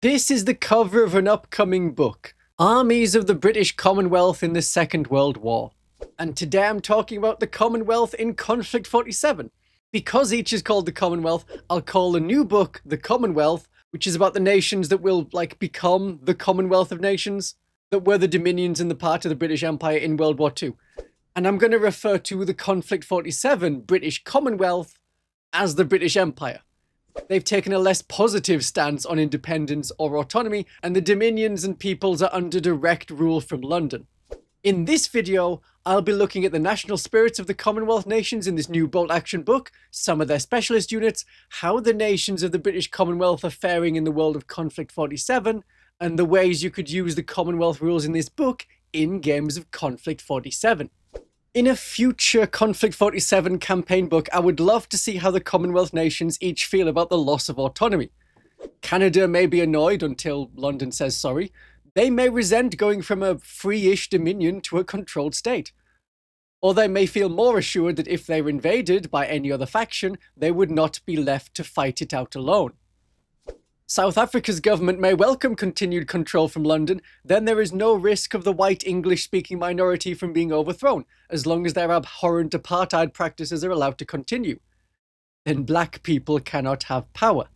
This is the cover of an upcoming book, Armies of the British Commonwealth in the Second World War. And today I'm talking about the Commonwealth in Conflict 47. Because each is called the Commonwealth, I'll call the new book The Commonwealth, which is about the nations that will, become the Commonwealth of Nations, that were the dominions in the part of the British Empire in World War II. And I'm going to refer to the Conflict 47 British Commonwealth as the British Empire. They've taken a less positive stance on independence or autonomy, and the dominions and peoples are under direct rule from London. In this video, I'll be looking at the national spirits of the Commonwealth nations in this new Bolt Action book, some of their specialist units, how the nations of the British Commonwealth are faring in the world of Conflict 47, and the ways you could use the Commonwealth rules in this book in games of Conflict 47. In a future Conflict 47 campaign book, I would love to see how the Commonwealth nations each feel about the loss of autonomy. Canada may be annoyed until London says sorry. They may resent going from a free-ish dominion to a controlled state. Or they may feel more assured that if they were invaded by any other faction, they would not be left to fight it out alone. South Africa's government may welcome continued control from London, then there is no risk of the white English-speaking minority from being overthrown, as long as their abhorrent apartheid practices are allowed to continue. Then black people cannot have power.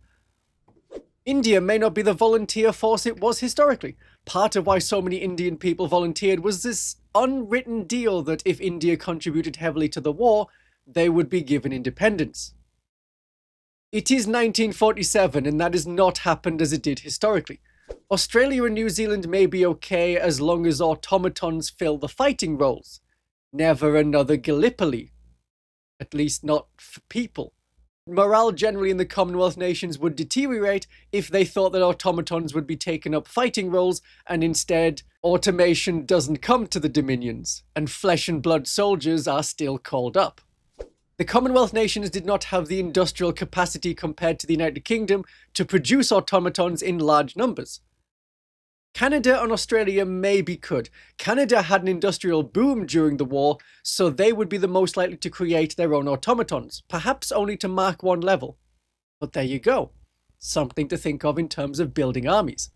India may not be the volunteer force it was historically. Part of why so many Indian people volunteered was this unwritten deal that if India contributed heavily to the war, they would be given independence. It is 1947, and that has not happened as it did historically. Australia and New Zealand may be okay as long as automatons fill the fighting roles. Never another Gallipoli. At least not for people. Morale generally in the Commonwealth nations would deteriorate if they thought that automatons would be taking up fighting roles, and instead, automation doesn't come to the dominions, and flesh and blood soldiers are still called up. The Commonwealth nations did not have the industrial capacity compared to the United Kingdom to produce automatons in large numbers. Canada and Australia maybe could. Canada had an industrial boom during the war, so they would be the most likely to create their own automatons, perhaps only to Mark I level. But there you go. Something to think of in terms of building armies.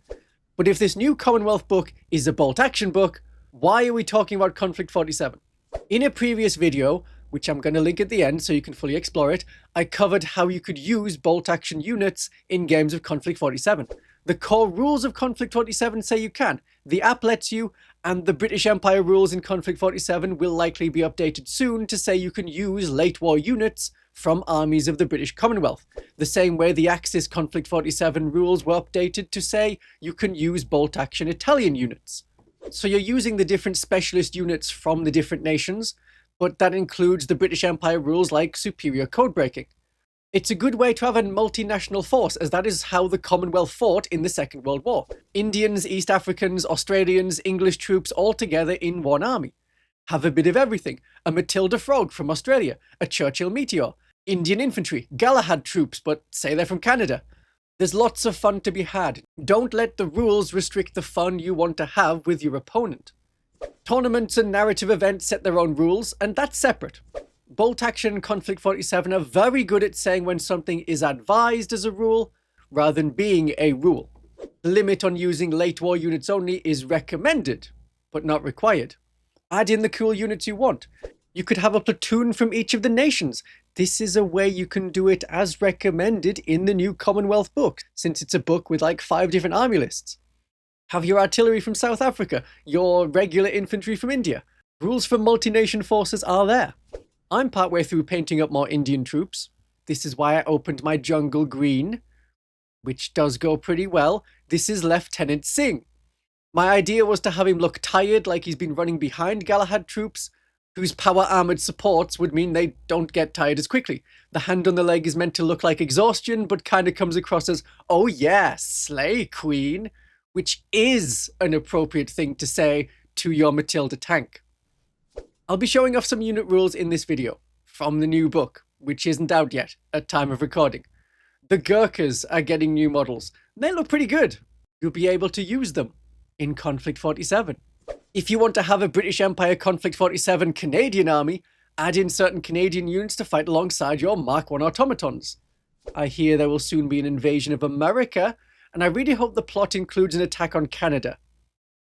But if this new Commonwealth book is a Bolt Action book, why are we talking about Conflict 47? In a previous video, which I'm going to link at the end so you can fully explore it, I covered how you could use Bolt Action units in games of Conflict 47. The core rules of Conflict 47 say you can. The app lets you, and the British Empire rules in Conflict 47 will likely be updated soon to say you can use late war units from armies of the British Commonwealth. The same way the Axis Conflict 47 rules were updated to say you can use Bolt Action Italian units. So you're using the different specialist units from the different nations, but that includes the British Empire rules like superior code breaking. It's a good way to have a multinational force, as that is how the Commonwealth fought in the Second World War. Indians, East Africans, Australians, English troops all together in one army. Have a bit of everything. A Matilda Frog from Australia, a Churchill Meteor, Indian infantry, Galahad troops, but say they're from Canada. There's lots of fun to be had. Don't let the rules restrict the fun you want to have with your opponent. Tournaments and narrative events set their own rules, and that's separate. Bolt Action and Conflict 47 are very good at saying when something is advised as a rule, rather than being a rule. The limit on using late war units only is recommended, but not required. Add in the cool units you want. You could have a platoon from each of the nations. This is a way you can do it as recommended in the new Commonwealth book, since it's a book with 5 different army lists. Have your artillery from South Africa, your regular infantry from India. Rules for multi-nation forces are there. I'm partway through painting up more Indian troops. This is why I opened my jungle green, which does go pretty well. This is Lieutenant Singh. My idea was to have him look tired, like he's been running behind Galahad troops, whose power armoured supports would mean they don't get tired as quickly. The hand on the leg is meant to look like exhaustion, but kind of comes across as, oh yeah, slay queen, which is an appropriate thing to say to your Matilda tank. I'll be showing off some unit rules in this video, from the new book, which isn't out yet at time of recording. The Gurkhas are getting new models. They look pretty good. You'll be able to use them in Conflict 47. If you want to have a British Empire Conflict 47 Canadian army, add in certain Canadian units to fight alongside your Mark I automatons. I hear there will soon be an invasion of America, and I really hope the plot includes an attack on Canada.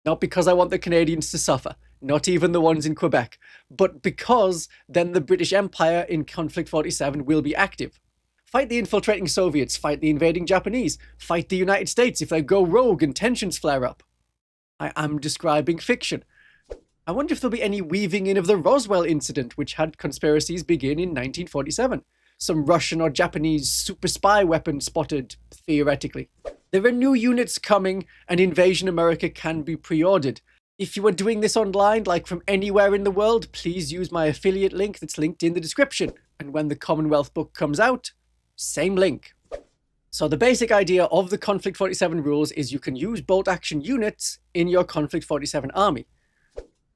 Not because I want the Canadians to suffer, not even the ones in Quebec, but because then the British Empire in Conflict 47 will be active. Fight the infiltrating Soviets, fight the invading Japanese, fight the United States if they go rogue and tensions flare up. I am describing fiction. I wonder if there'll be any weaving in of the Roswell incident, which had conspiracies begin in 1947. Some Russian or Japanese super spy weapon spotted, theoretically. There are new units coming, and Invasion America can be pre-ordered. If you are doing this online, like from anywhere in the world, please use my affiliate link that's linked in the description. And when the Commonwealth book comes out, same link. So the basic idea of the Conflict 47 rules is you can use bolt action units in your Conflict 47 army.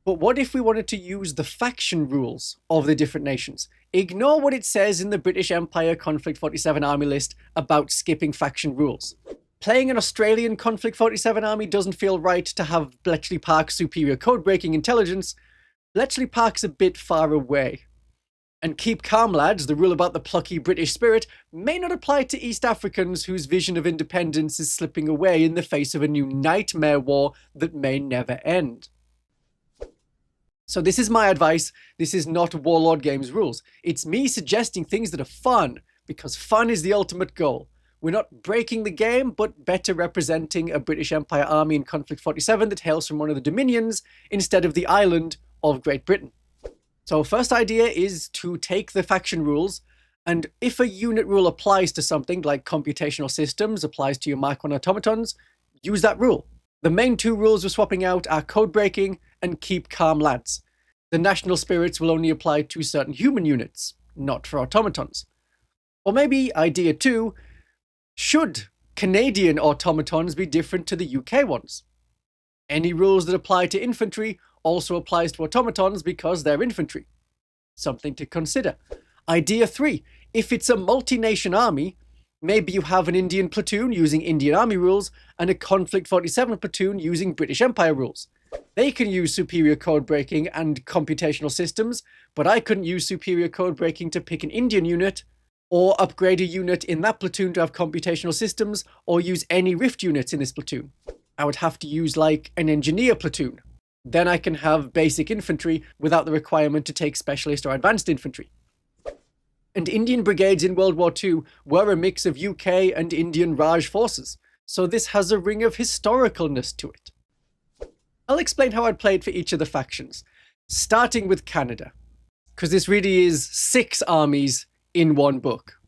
But what if we wanted to use the faction rules of the different nations? Ignore what it says in the British Empire Conflict 47 army list about skipping faction rules. Playing an Australian Conflict 47 army doesn't feel right to have Bletchley Park's superior code-breaking intelligence. Bletchley Park's a bit far away. And keep calm, lads, the rule about the plucky British spirit may not apply to East Africans whose vision of independence is slipping away in the face of a new nightmare war that may never end. So this is my advice. This is not Warlord Games rules. It's me suggesting things that are fun, because fun is the ultimate goal. We're not breaking the game, but better representing a British Empire army in Conflict 47 that hails from one of the dominions instead of the island of Great Britain. So first idea is to take the faction rules, and if a unit rule applies to something like computational systems, applies to your Mark 1 automatons, use that rule. The main two rules we're swapping out are code breaking and keep calm, lads. The national spirits will only apply to certain human units, not for automatons. Or maybe idea 2, should Canadian automatons be different to the UK ones? Any rules that apply to infantry also applies to automatons because they're infantry. Something to consider. Idea 3, if it's a multi-nation army, maybe you have an Indian platoon using Indian Army rules and a Conflict 47 platoon using British Empire rules. They can use superior code breaking and computational systems, but I couldn't use superior code breaking to pick an Indian unit, or upgrade a unit in that platoon to have computational systems, or use any Rift units in this platoon. I would have to use like an engineer platoon. Then I can have basic infantry without the requirement to take specialist or advanced infantry. And Indian brigades in World War II were a mix of UK and Indian Raj forces, so this has a ring of historicalness to it. I'll explain how I'd play it for each of the factions, starting with Canada, because this really is 6 armies in one book.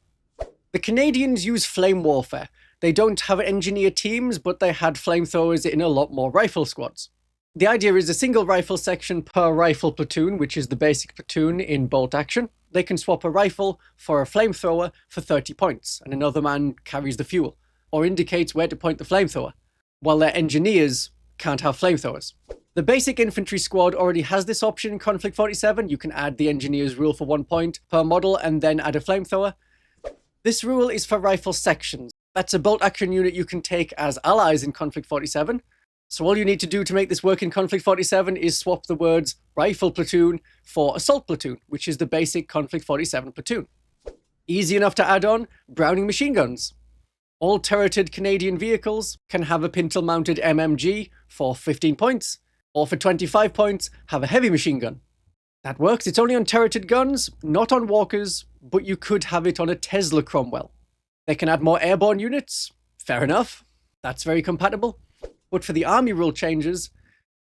The Canadians use flame warfare. They don't have engineer teams, but they had flamethrowers in a lot more rifle squads. The idea is a single rifle section per rifle platoon, which is the basic platoon in Bolt Action. They can swap a rifle for a flamethrower for 30 points, and another man carries the fuel, or indicates where to point the flamethrower, while their engineers can't have flamethrowers. The basic infantry squad already has this option in Conflict 47. You can add the engineer's rule for 1 point per model and then add a flamethrower. This rule is for rifle sections. That's a bolt action unit you can take as allies in Conflict 47. So all you need to do to make this work in Conflict 47 is swap the words rifle platoon for assault platoon, which is the basic Conflict 47 platoon. Easy enough to add on Browning machine guns. All turreted Canadian vehicles can have a pintle-mounted MMG for 15 points, or for 25 points, have a heavy machine gun. That works. It's only on turreted guns, not on walkers, but you could have it on a Tesla Cromwell. They can add more airborne units. Fair enough. That's very compatible. But for the army rule changes,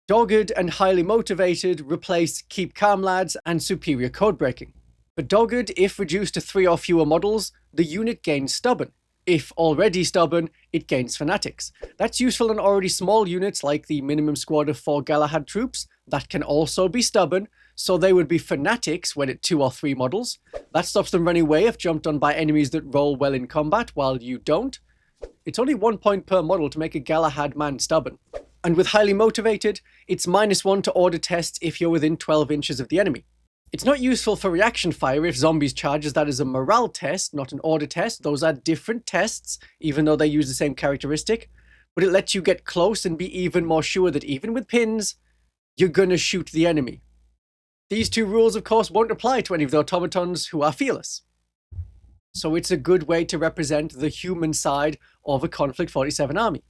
dogged and highly motivated replace keep calm, lads and superior code breaking. For dogged, if reduced to 3 or fewer models, the unit gains stubborn. If already stubborn, it gains fanatics. That's useful on already small units like the minimum squad of 4 Galahad troops. That can also be stubborn, so they would be fanatics when at 2 or 3 models. That stops them running away if jumped on by enemies that roll well in combat while you don't. It's only 1 point per model to make a Galahad man stubborn. And with highly motivated, it's -1 to order tests if you're within 12 inches of the enemy. It's not useful for reaction fire if zombies charge, as that is a morale test, not an order test. Those are different tests, even though they use the same characteristic. But it lets you get close and be even more sure that even with pins, you're gonna shoot the enemy. These 2 rules, of course, won't apply to any of the automatons who are fearless. So it's a good way to represent the human side of a Conflict 47 army.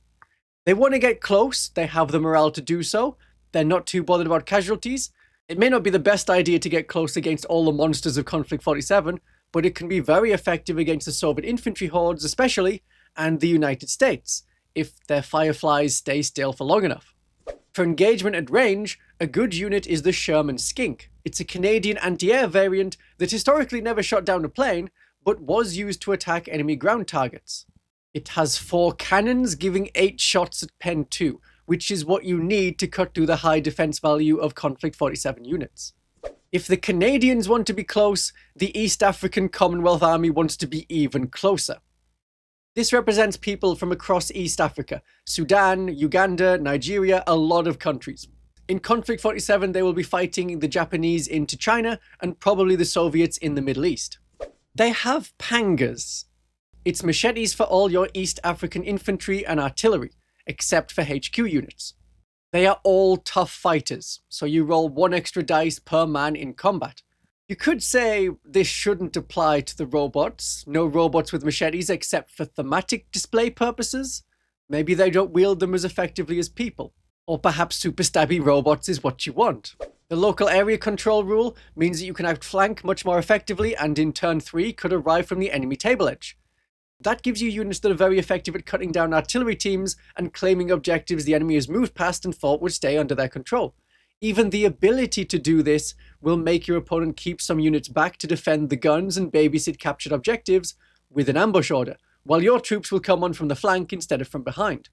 They want to get close, they have the morale to do so, they're not too bothered about casualties. It may not be the best idea to get close against all the monsters of Conflict 47, but it can be very effective against the Soviet infantry hordes especially, and the United States, if their Fireflies stay still for long enough. For engagement at range, a good unit is the Sherman Skink. It's a Canadian anti-air variant that historically never shot down a plane, but was used to attack enemy ground targets. It has 4 cannons giving 8 shots at Pen 2, which is what you need to cut through the high defense value of Conflict 47 units. If the Canadians want to be close, the East African Commonwealth Army wants to be even closer. This represents people from across East Africa, Sudan, Uganda, Nigeria, a lot of countries. In Conflict 47, they will be fighting the Japanese into China and probably the Soviets in the Middle East. They have pangas. It's machetes for all your East African infantry and artillery, except for HQ units. They are all tough fighters, so you roll 1 extra dice per man in combat. You could say this shouldn't apply to the robots. No robots with machetes except for thematic display purposes. Maybe they don't wield them as effectively as people. Or perhaps super stabby robots is what you want. The local area control rule means that you can outflank much more effectively and in turn 3 could arrive from the enemy table edge. That gives you units that are very effective at cutting down artillery teams and claiming objectives the enemy has moved past and thought would stay under their control. Even the ability to do this will make your opponent keep some units back to defend the guns and babysit captured objectives with an ambush order, while your troops will come on from the flank instead of from behind.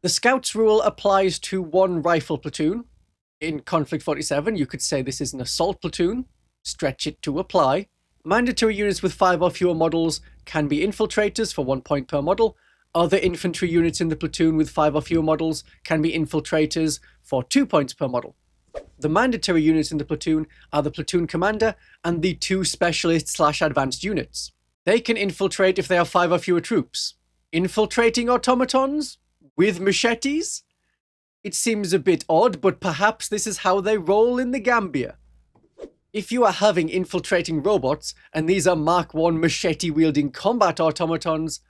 The Scouts rule applies to 1 rifle platoon. In Conflict 47, you could say this is an assault platoon. Stretch it to apply. Mandatory units with 5 or fewer models can be infiltrators for 1 point per model. Other infantry units in the platoon with 5 or fewer models can be infiltrators for 2 points per model. The mandatory units in the platoon are the platoon commander and the 2 specialist/advanced units. They can infiltrate if they have 5 or fewer troops. Infiltrating automatons? With machetes? It seems a bit odd, but perhaps this is how they roll in the Gambia. If you are having infiltrating robots, and these are Mark I machete-wielding combat automatons,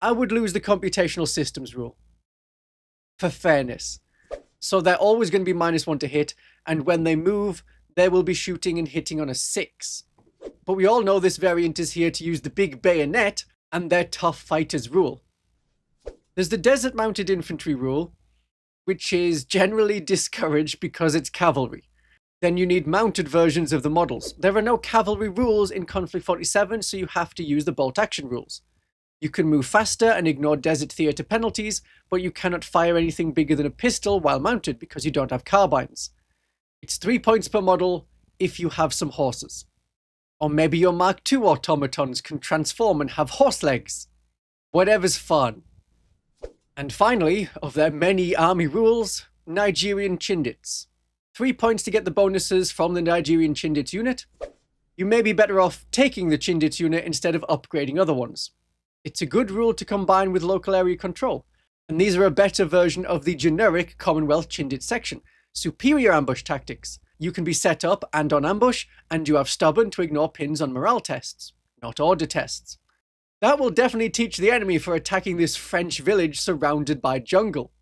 I would lose the computational systems rule. For fairness. So they're always going to be -1 to hit, and when they move, they will be shooting and hitting on a 6. But we all know this variant is here to use the big bayonet and their tough fighters rule. There's the desert mounted infantry rule, which is generally discouraged because it's cavalry. Then you need mounted versions of the models. There are no cavalry rules in Conflict 47, so you have to use the Bolt Action rules. You can move faster and ignore desert theater penalties, but you cannot fire anything bigger than a pistol while mounted because you don't have carbines. It's 3 points per model if you have some horses. Or maybe your Mark II automatons can transform and have horse legs. Whatever's fun. And finally, of their many army rules, Nigerian Chindits. 3 points to get the bonuses from the Nigerian Chindits unit. You may be better off taking the Chindits unit instead of upgrading other ones. It's a good rule to combine with local area control, and these are a better version of the generic Commonwealth Chindits section. Superior ambush tactics. You can be set up and on ambush, and you have stubborn to ignore pins on morale tests, not order tests. That will definitely teach the enemy for attacking this French village surrounded by jungle.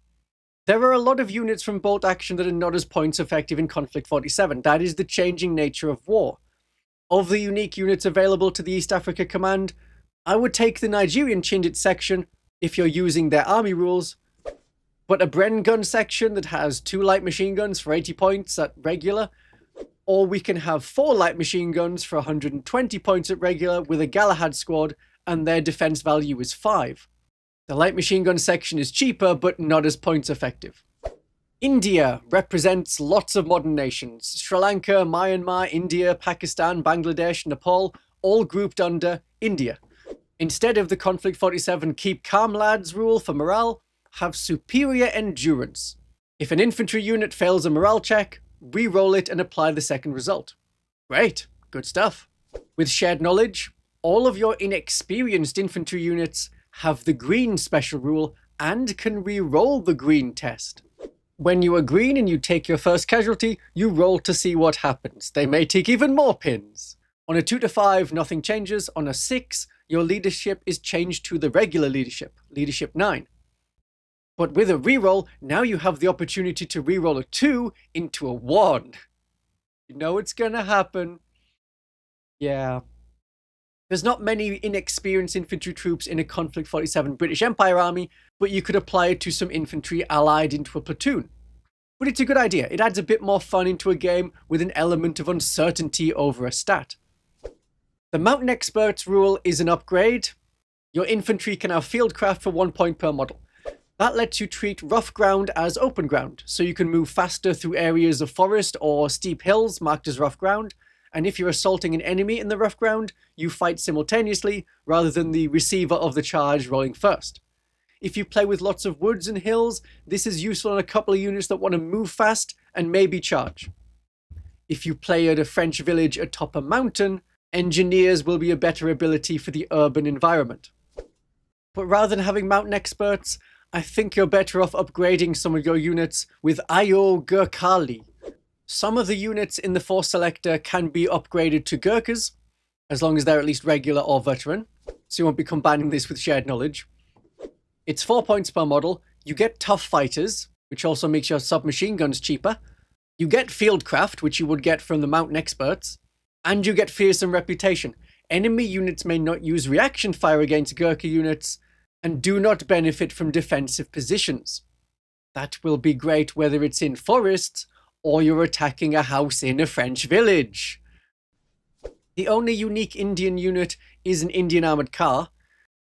There are a lot of units from Bolt Action that are not as points effective in Conflict 47. That is the changing nature of war. Of the unique units available to the East Africa Command, I would take the Nigerian Chindit section if you're using their army rules, but a Bren gun section that has 2 light machine guns for 80 points at regular, or we can have 4 light machine guns for 120 points at regular with a Galahad squad, and their defense value is 5. The light machine gun section is cheaper, but not as points effective. India represents lots of modern nations. Sri Lanka, Myanmar, India, Pakistan, Bangladesh, Nepal, all grouped under India. Instead of the Conflict 47 keep calm lads rule for morale, have superior endurance. If an infantry unit fails a morale check, re-roll it and apply the second result. Great, good stuff. With shared knowledge, all of your inexperienced infantry units have the green special rule and can re-roll the green test. When you are green and you take your first casualty, you roll to see what happens. They may take even more pins. On a 2 to 5, nothing changes. On a 6, your leadership is changed to the regular leadership, leadership 9. But with a reroll, now you have the opportunity to reroll a 2 into a 1. You know it's gonna happen. Yeah. There's not many inexperienced infantry troops in a Conflict 47 British Empire army, but you could apply it to some infantry allied into a platoon. But it's a good idea. It adds a bit more fun into a game with an element of uncertainty over a stat. The Mountain Experts rule is an upgrade. Your infantry can have fieldcraft for 1 point per model. That lets you treat rough ground as open ground, so you can move faster through areas of forest or steep hills marked as rough ground, and if you're assaulting an enemy in the rough ground, you fight simultaneously rather than the receiver of the charge rolling first. If you play with lots of woods and hills, this is useful on a couple of units that want to move fast and maybe charge. If you play at a French village atop a mountain, engineers will be a better ability for the urban environment. But rather than having mountain experts, I think you're better off upgrading some of your units with Ayo Gurkhali. Some of the units in the force selector can be upgraded to Gurkhas, as long as they're at least regular or veteran, so you won't be combining this with shared knowledge. It's 4 points per model, you get tough fighters, which also makes your submachine guns cheaper, you get fieldcraft, which you would get from the mountain experts, and you get fearsome reputation. Enemy units may not use reaction fire against Gurkha units, and do not benefit from defensive positions. That will be great whether it's in forests, or you're attacking a house in a French village. The only unique Indian unit is an Indian armoured car.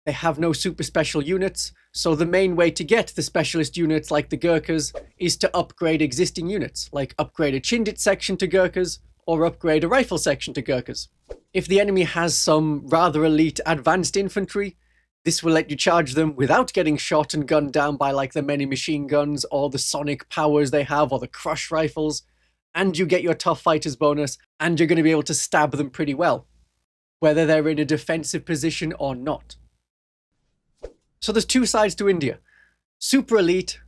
They have no super special units, so the main way to get the specialist units like the Gurkhas is to upgrade existing units, like upgrade a Chindit section to Gurkhas, or upgrade a rifle section to Gurkhas. If the enemy has some rather elite advanced infantry, this will let you charge them without getting shot and gunned down by like the many machine guns or the sonic powers they have or the crush rifles, and you get your tough fighters bonus, and you're going to be able to stab them pretty well, whether they're in a defensive position or not. So there's two sides to India. Super elite,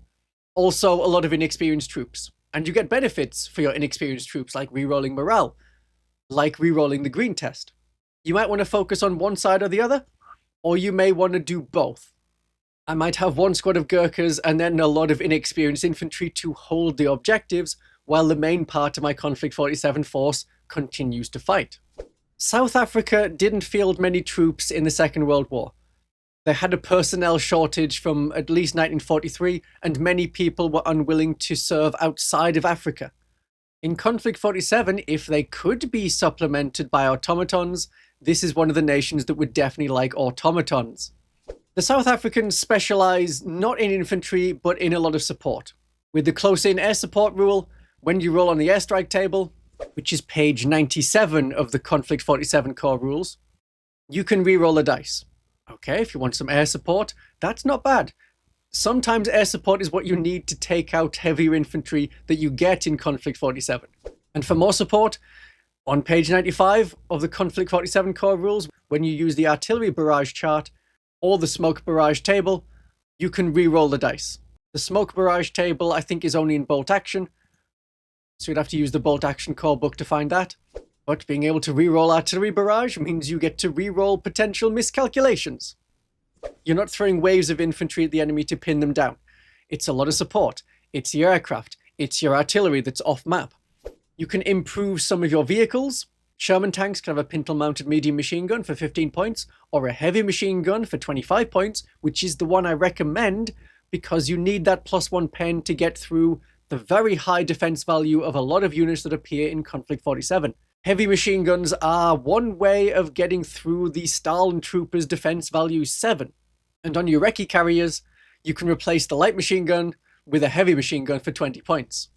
also a lot of inexperienced troops, and you get benefits for your inexperienced troops like rerolling morale, like rerolling the green test. You might want to focus on one side or the other, or you may want to do both. I might have one squad of Gurkhas and then a lot of inexperienced infantry to hold the objectives, while the main part of my Conflict 47 force continues to fight. South Africa didn't field many troops in the Second World War. They had a personnel shortage from at least 1943, and many people were unwilling to serve outside of Africa. In Conflict 47, if they could be supplemented by automatons, this is one of the nations that would definitely like automatons. The South Africans specialize not in infantry, but in a lot of support. With the close-in air support rule, when you roll on the airstrike table, which is page 97 of the Conflict 47 core rules, you can re-roll a dice. Okay, if you want some air support, that's not bad. Sometimes air support is what you need to take out heavier infantry that you get in Conflict 47. And for more support, on page 95 of the Conflict 47 core rules, when you use the artillery barrage chart or the smoke barrage table, you can re-roll the dice. The smoke barrage table, I think, is only in Bolt Action, so you'd have to use the Bolt Action core book to find that. But being able to re-roll artillery barrage means you get to re-roll potential miscalculations. You're not throwing waves of infantry at the enemy to pin them down. It's a lot of support. It's your aircraft. It's your artillery that's off-map. You can improve some of your vehicles. Sherman tanks can have a pintle-mounted medium machine gun for 15 points, or a heavy machine gun for 25 points, which is the one I recommend because you need that +1 pen to get through the very high defense value of a lot of units that appear in Conflict 47. Heavy machine guns are one way of getting through the Stalin Troopers defense value 7. And on your recce carriers, you can replace the light machine gun with a heavy machine gun for 20 points.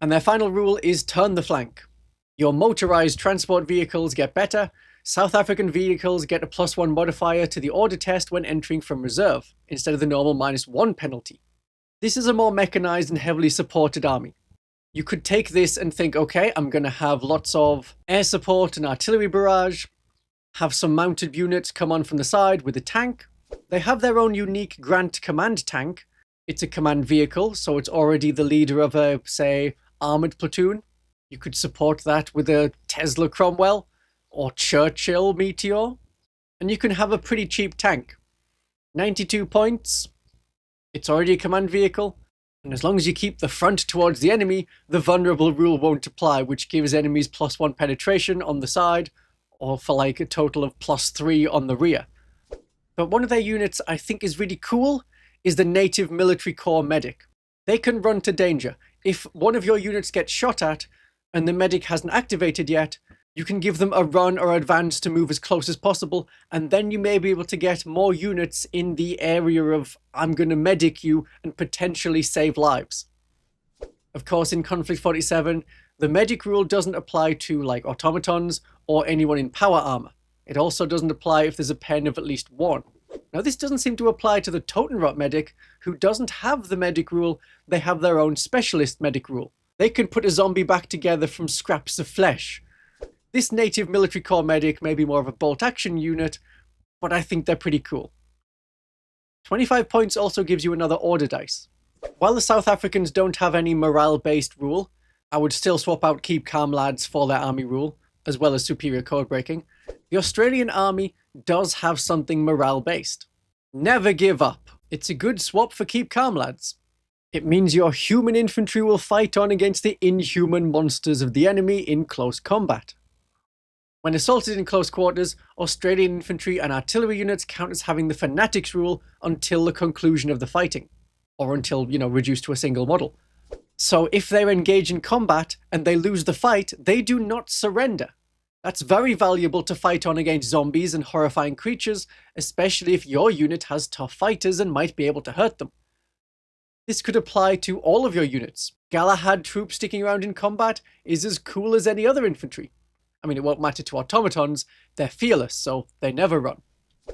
And their final rule is turn the flank. Your motorized transport vehicles get better. South African vehicles get a +1 modifier to the order test when entering from reserve, instead of the normal -1 penalty. This is a more mechanized and heavily supported army. You could take this and think, okay, I'm going to have lots of air support and artillery barrage, have some mounted units come on from the side with a tank. They have their own unique Grant command tank. It's a command vehicle, so it's already the leader of a, say, armored platoon. You could support that with a Tesla Cromwell or Churchill Meteor. and you can have a pretty cheap tank. 92 points, it's already a command vehicle, and as long as you keep the front towards the enemy, the vulnerable rule won't apply, which gives enemies +1 penetration on the side, or for like a total of +3 on the rear. But one of their units I think is really cool is the Native Military Corps Medic. They can run to danger. If one of your units gets shot at, and the medic hasn't activated yet, you can give them a run or advance to move as close as possible, and then you may be able to get more units in the area of I'm gonna medic you and potentially save lives. Of course, in Conflict 47, the medic rule doesn't apply to like automatons or anyone in power armor. It also doesn't apply if there's a pen of at least 1. Now this doesn't seem to apply to the Totenrot medic, who doesn't have the medic rule, they have their own specialist medic rule. They can put a zombie back together from scraps of flesh. This Native Military Corps medic may be more of a bolt action unit, but I think they're pretty cool. 25 points also gives you another order dice. While the South Africans don't have any morale-based rule, I would still swap out Keep Calm Lads for their army rule, as well as superior code breaking. The Australian army does have something morale-based. Never give up. It's a good swap for Keep Calm Lads. It means your human infantry will fight on against the inhuman monsters of the enemy in close combat. When assaulted in close quarters, Australian infantry and artillery units count as having the Fanatics rule until the conclusion of the fighting, or until, reduced to a single model. So if they engage in combat and they lose the fight, they do not surrender. That's very valuable to fight on against zombies and horrifying creatures, especially if your unit has tough fighters and might be able to hurt them. This could apply to all of your units. Galahad troops sticking around in combat is as cool as any other infantry. I mean, it won't matter to automatons, they're fearless, so they never run.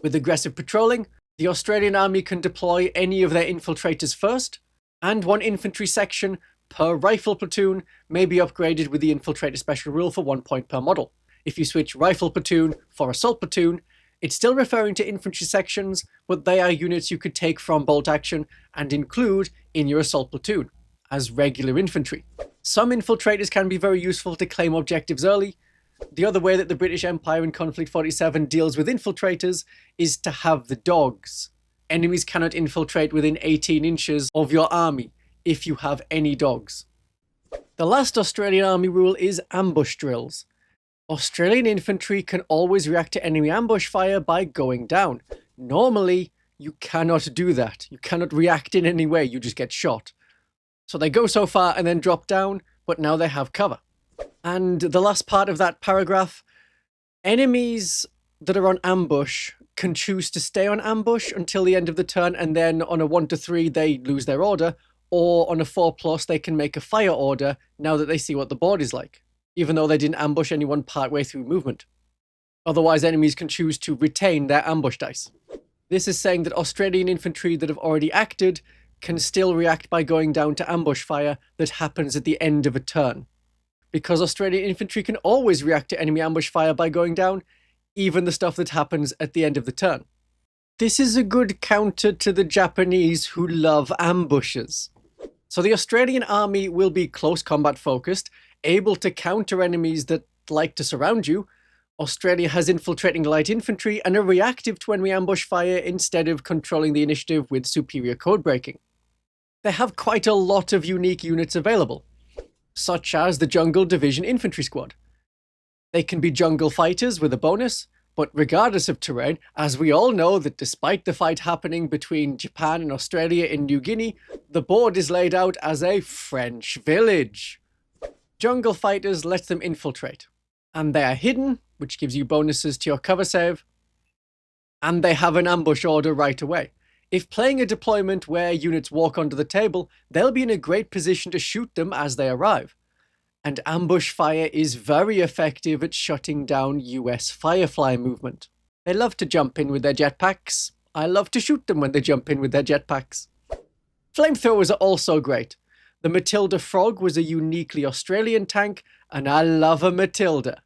With aggressive patrolling, the Australian army can deploy any of their infiltrators first, and 1 infantry section per rifle platoon may be upgraded with the infiltrator special rule for 1 point per model. If you switch rifle platoon for assault platoon, it's still referring to infantry sections, but they are units you could take from Bolt Action and include in your assault platoon, as regular infantry. Some infiltrators can be very useful to claim objectives early. The other way that the British Empire in Conflict 47 deals with infiltrators is to have the dogs. Enemies cannot infiltrate within 18 inches of your army if you have any dogs. The last Australian army rule is ambush drills. Australian infantry can always react to enemy ambush fire by going down. Normally, you cannot do that. You cannot react in any way, you just get shot. So they go so far and then drop down, but now they have cover. And the last part of that paragraph, enemies that are on ambush can choose to stay on ambush until the end of the turn, and then on a 1 to 3 they lose their order, or on a 4+ they can make a fire order now that they see what the board is like, even though they didn't ambush anyone partway through movement. Otherwise, enemies can choose to retain their ambush dice. This is saying that Australian infantry that have already acted can still react by going down to ambush fire that happens at the end of a turn. Because Australian infantry can always react to enemy ambush fire by going down, even the stuff that happens at the end of the turn. This is a good counter to the Japanese who love ambushes. So the Australian army will be close combat focused, able to counter enemies that like to surround you. Australia has infiltrating light infantry and are reactive to enemy ambush fire instead of controlling the initiative with superior code breaking. They have quite a lot of unique units available, such as the Jungle Division Infantry Squad. They can be jungle fighters with a bonus, but regardless of terrain, as we all know that despite the fight happening between Japan and Australia in New Guinea, the board is laid out as a French village. Jungle fighters let them infiltrate, and they are hidden, which gives you bonuses to your cover save, and they have an ambush order right away. If playing a deployment where units walk onto the table, they'll be in a great position to shoot them as they arrive. And ambush fire is very effective at shutting down US Firefly movement. They love to jump in with their jetpacks. I love to shoot them when they jump in with their jetpacks. Flamethrowers are also great. The Matilda Frog was a uniquely Australian tank, and I love a Matilda.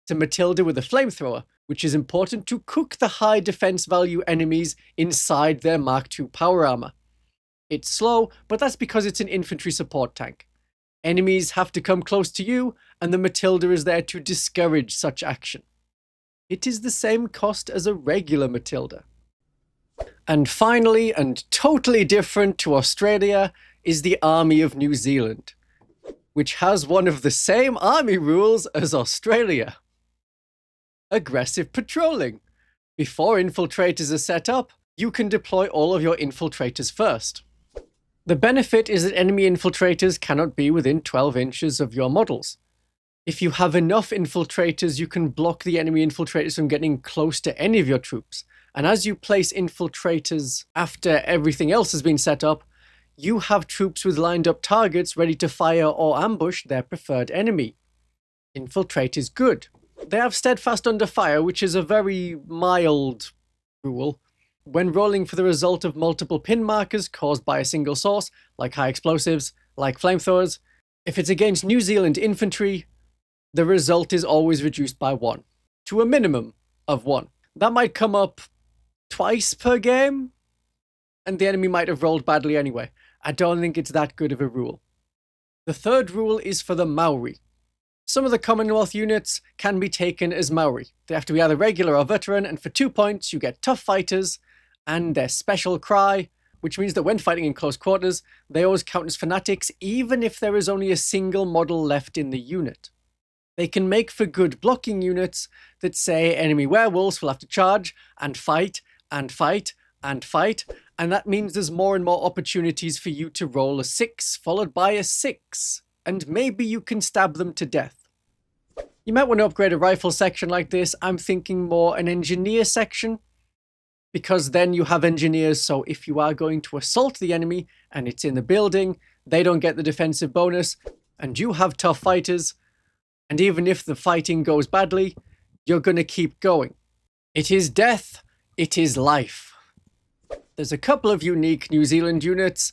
It's a Matilda with a flamethrower, which is important to cook the high defense value enemies inside their Mark II power armor. It's slow, but that's because it's an infantry support tank. Enemies have to come close to you, and the Matilda is there to discourage such action. It is the same cost as a regular Matilda. And finally, and totally different to Australia, is the Army of New Zealand, which has one of the same army rules as Australia. Aggressive patrolling. Before infiltrators are set up, you can deploy all of your infiltrators first. The benefit is that enemy infiltrators cannot be within 12 inches of your models. If you have enough infiltrators, you can block the enemy infiltrators from getting close to any of your troops. And as you place infiltrators after everything else has been set up, you have troops with lined up targets ready to fire or ambush their preferred enemy. Infiltrate is good. They have steadfast under fire, which is a very mild rule. When rolling for the result of multiple pin markers caused by a single source, like high explosives, like flamethrowers, if it's against New Zealand infantry, the result is always reduced by 1, to a minimum of 1. That might come up twice per game, and the enemy might have rolled badly anyway. I don't think it's that good of a rule. The third rule is for the Maori. Some of the Commonwealth units can be taken as Maori. They have to be either regular or veteran, and for 2 points you get tough fighters and their special cry, which means that when fighting in close quarters, they always count as fanatics even if there is only a single model left in the unit. They can make for good blocking units that say enemy werewolves will have to charge and fight and fight and fight, and that means there's more and more opportunities for you to roll a 6 followed by a 6, and maybe you can stab them to death. You might want to upgrade a rifle section like this. I'm thinking more an engineer section, because then you have engineers, so if you are going to assault the enemy and it's in the building, they don't get the defensive bonus, and you have tough fighters, and even if the fighting goes badly, you're going to keep going. It is death, it is life. There's a couple of unique New Zealand units.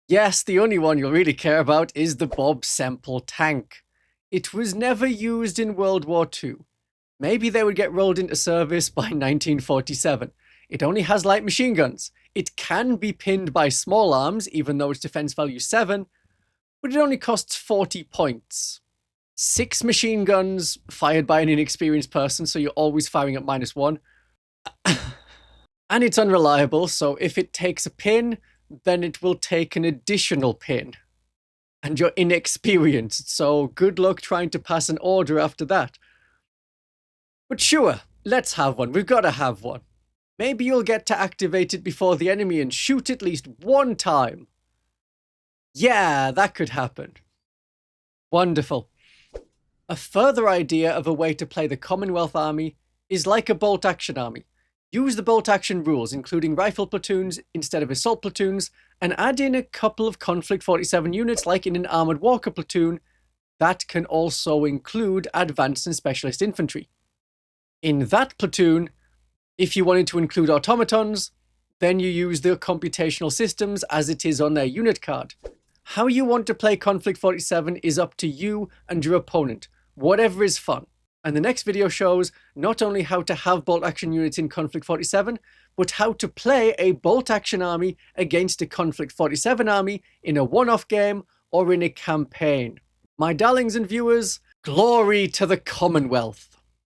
Yes, the only one you'll really care about is the Bob Semple tank. It was never used in World War II. Maybe they would get rolled into service by 1947. It only has light machine guns. It can be pinned by small arms, even though its defense value is 7, but it only costs 40 points. 6 machine guns fired by an inexperienced person, so you're always firing at -1. And it's unreliable, so if it takes a pin, then it will take an additional pin. And you're inexperienced, so good luck trying to pass an order after that. But sure, let's have one. We've got to have one. Maybe you'll get to activate it before the enemy and shoot at least 1 time. Yeah, that could happen. Wonderful. A further idea of a way to play the Commonwealth Army is like a Bolt Action Army. Use the Bolt Action rules, including rifle platoons instead of assault platoons, and add in a couple of Conflict 47 units like in an Armoured Walker platoon that can also include advanced and specialist infantry. In that platoon, if you wanted to include automatons, then you use the computational systems as it is on their unit card. How you want to play Conflict 47 is up to you and your opponent, whatever is fun. And the next video shows not only how to have Bolt Action units in Conflict 47, but how to play a Bolt Action army against a Conflict 47 army in a one-off game or in a campaign. My darlings and viewers, glory to the Commonwealth!